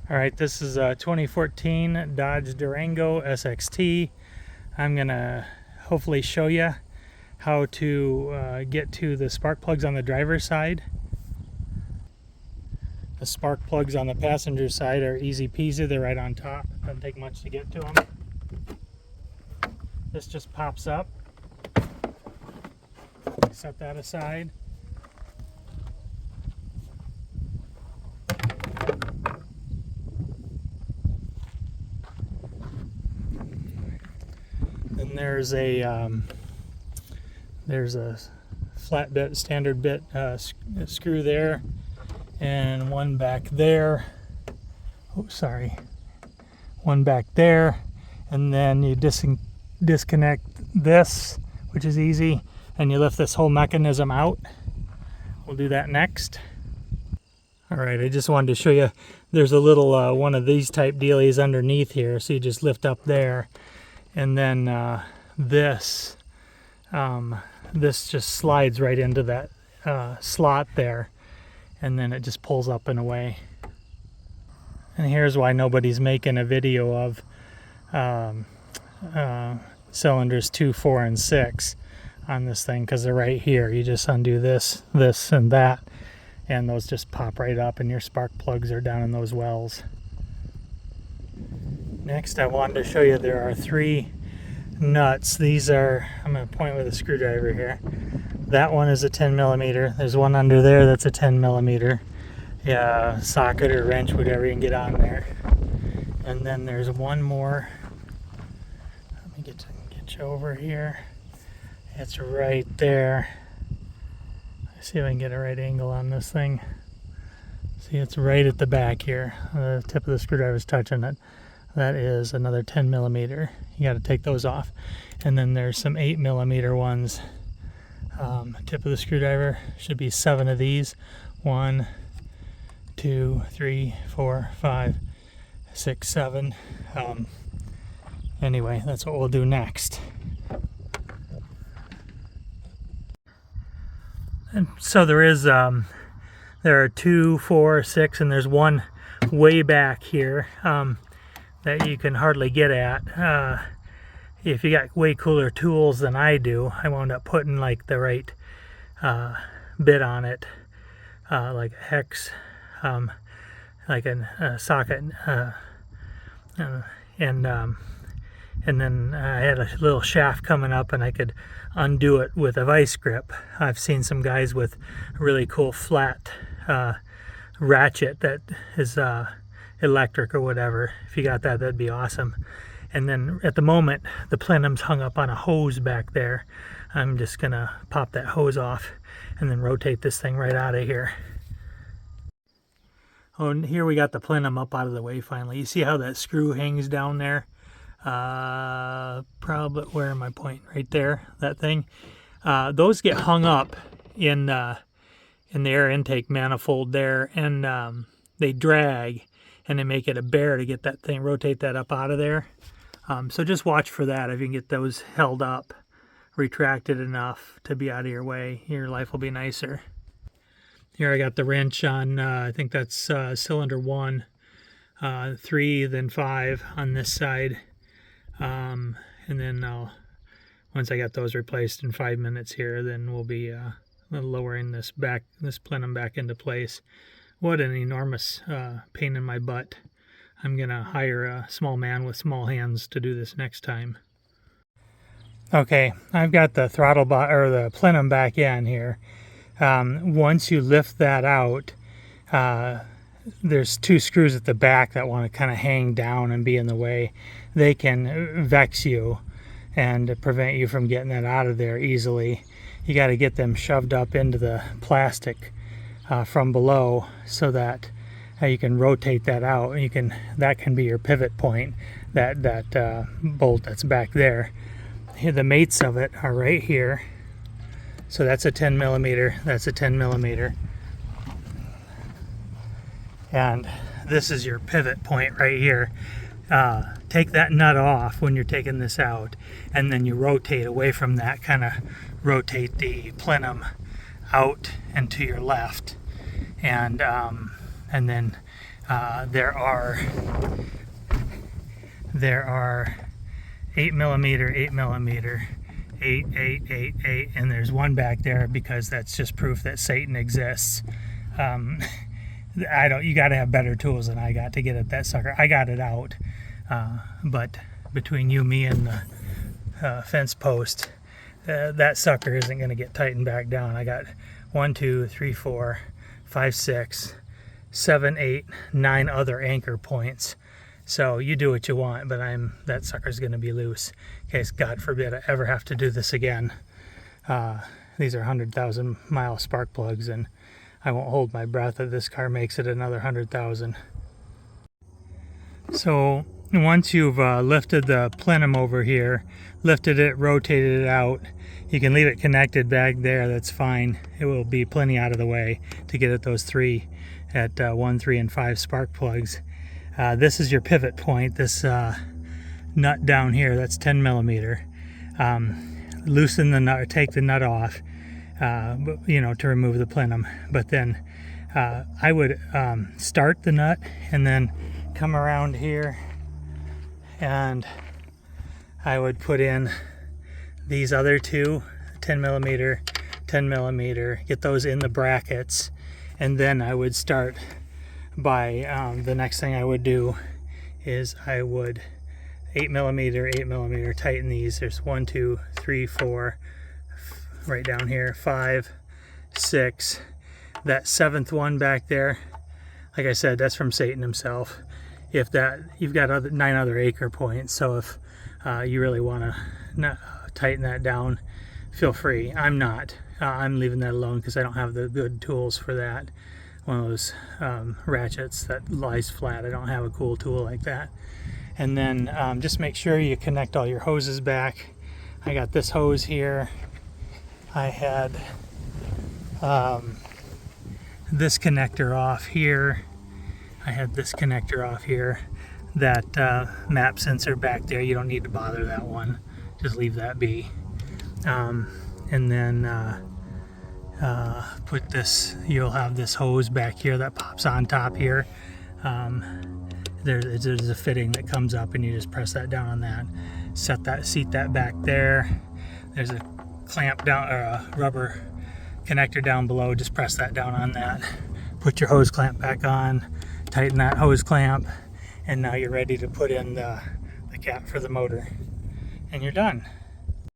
All right, this is a 2014 Dodge Durango SXT. I'm gonna hopefully show you how to get to the spark plugs on the driver's side. The spark plugs on the passenger side are easy peasy. They're right on top. Doesn't take much to get to them. This just pops up. Set that aside. Then there's a flat bit, standard bit screw there, and one back there. Oh, sorry. One back there, and then you disconnect this, which is easy, and you lift this whole mechanism out. We'll do that next. All right, I just wanted to show you. There's a little one of these type dealies underneath here, so you just lift up there. And then this just slides right into that slot there, and then it just pulls up and away. And here's why nobody's making a video of cylinders 2, 4, and 6 on this thing, because they're right here. You just undo this, this, and that, and those just pop right up, and your spark plugs are down in those wells. Next, I wanted to show you there are 3 nuts. These are, I'm going to point with a screwdriver here. That one is a 10 millimeter. There's one under there that's a 10 millimeter. Yeah, socket or wrench, whatever you can get on there. And then there's one more. Let me get you over here. It's right there. Let's see if I can get a right angle on this thing. See, it's right at the back here. The tip of the screwdriver is touching it. That is another 10 millimeter. You got to take those off. And then there's some 8 millimeter ones. Tip of the screwdriver should be 7 of these. 1, 2, 3, 4, 5, 6, 7. Anyway, that's what we'll do next. And so there are 2, 4, 6, and there's one way back here that you can hardly get at. If you got way cooler tools than I do, I wound up putting like the right bit on it, like a hex, like a socket, and then I had a little shaft coming up, and I could undo it with a vice grip. I've seen some guys with a really cool flat ratchet that is electric or whatever. If you got that, that'd be awesome. And then at the moment, the plenum's hung up on a hose back there. I'm just gonna pop that hose off and then rotate this thing right out of here. Oh, and here we got the plenum up out of the way finally. You see how that screw hangs down there? Probably, where am I pointing? Right there, that thing. Those get hung up in the air intake manifold there, and they drag, and they make it a bear to get that thing, rotate that up out of there. So just watch for that. If you can get those held up, retracted enough to be out of your way, your life will be nicer. Here I got the wrench on, I think that's cylinder 1, 3, then 5 on this side. And then once I got those replaced in 5 minutes here, then we'll be lowering this plenum back into place. What an enormous pain in my butt. I'm gonna hire a small man with small hands to do this next time. Okay, I've got the throttle or the plenum back in here. Once you lift that out, there's 2 screws at the back that want to kind of hang down and be in the way. They can vex you and prevent you from getting that out of there easily. You got to get them shoved up into the plastic from below so that you can rotate that out. That can be your pivot point, that bolt that's back there. Here, the mates of it are right here. So that's a 10 millimeter, that's a 10 millimeter. And this is your pivot point right here. Take that nut off when you're taking this out, and then you rotate away from that, kind of rotate the plenum out and to your left. And And then there are 8mm, 8mm, 8, 8, 8, 8, and there's one back there because that's just proof that Satan exists. You got to have better tools than I got to get at that sucker. I got it out, but between you, me, and the fence post, that sucker isn't going to get tightened back down. I got 1, 2, 3, 4, 5, 6, 7, 8, 9 other anchor points. So you do what you want, but that sucker's going to be loose in case, God forbid, I ever have to do this again. These are 100,000 mile spark plugs, and I won't hold my breath that this car makes it another 100,000. So once you've lifted the plenum over here, lifted it, rotated it out, you can leave it connected back there. That's fine. It will be plenty out of the way to get at those 1, 3, and 5 spark plugs. This is your pivot point. This nut down here, that's 10mm. Loosen the nut, or take the nut off, to remove the plenum. But then I would start the nut and then come around here, and I would put in these other 2, 10mm, 10mm, get those in the brackets, and then I would start by the next thing I would do is I would 8mm, 8mm, tighten these. There's 1, 2, 3, 4, right down here, 5, 6. That 7th one back there, like I said, that's from Satan himself. You've got 9 other anchor points, so if you really want to tighten that down, feel free. I'm not. I'm leaving that alone because I don't have the good tools for that. One of those ratchets that lies flat. I don't have a cool tool like that. And then just make sure you connect all your hoses back. I got this hose here. I had this connector off here. I had this connector off here. That map sensor back there, you don't need to bother that one. Just leave that be. And then put this, you'll have this hose back here that pops on top here. There's a fitting that comes up, and you just press that down on that. Seat that back there. There's a clamp down, or a rubber connector down below. Just press that down on that. Put your hose clamp back on. Tighten that hose clamp, and now you're ready to put in the cap for the motor, and you're done.